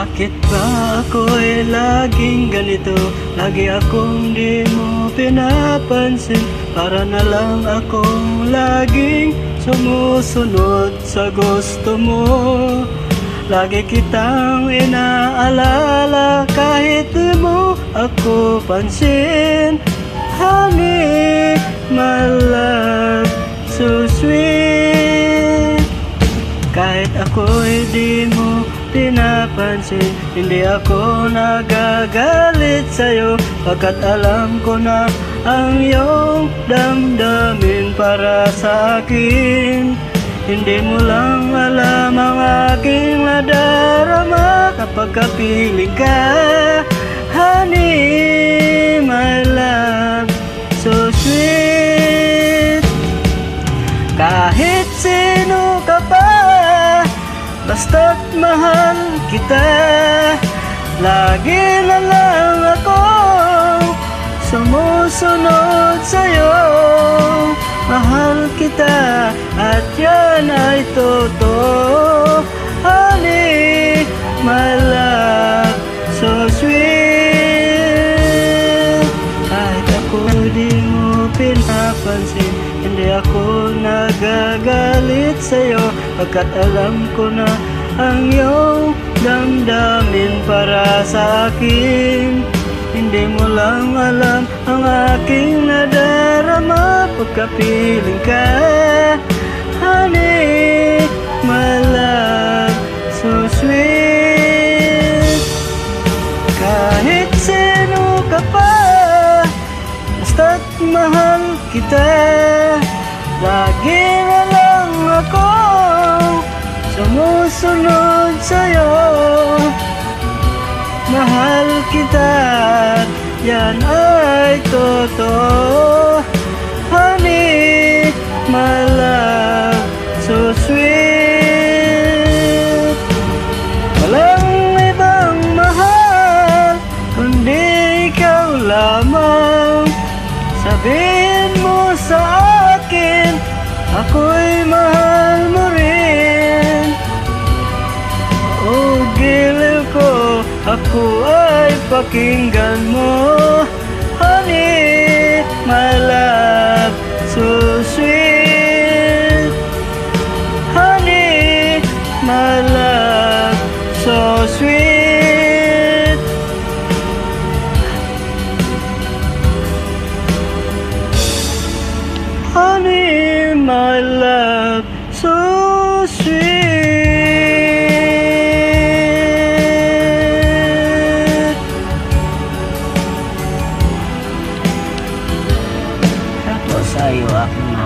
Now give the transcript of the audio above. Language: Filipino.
Bakit ba ako'y laging ganito? Lagi akong di mo pinapansin. Para na lang akong laging sumusunod sa gusto mo. Lagi kitang inaalala kahit di mo ako pansin. Honey, my love, so sweet. Kahit ako'y di mo pinapansin, hindi ako nagagalit sa'yo, pagkat alam ko na ang iyong damdamin para sa akin. Hindi mo lang alam ang aking nadarama kapag kapiling ka. Honey, my love, so sweet. Kahit sino ka pa, basta't mahal kita. Lagi na lang akong sumusunod sa'yo. Mahal kita at yan ay totoo. Honey, my love, so sweet. Kahit ako di mo pinapansin, hindi ako nagagalit sa'yo, pagkat alam ko na ang iyong damdamin para sa akin. Hindi mo lang alam ang aking nadarama pagkapiling ka. Honey, my love, so sweet. Kahit sino ka pa, basta't mahal kita. Lagi na lang akong sumusunod sa'yo. Mahal kita, yan ay totoo. Honey, my love, so sweet. Walang ibang mahal kundi ikaw lamang. Sabihin mo sa akin, ako'y mahal mo rin. Oh, giliw ko, ako ay pakinggan mo. Honey, my love, so sweet. Honey, my love, so sweet. Honey, my love, so sweet. Tapos ayaw ako na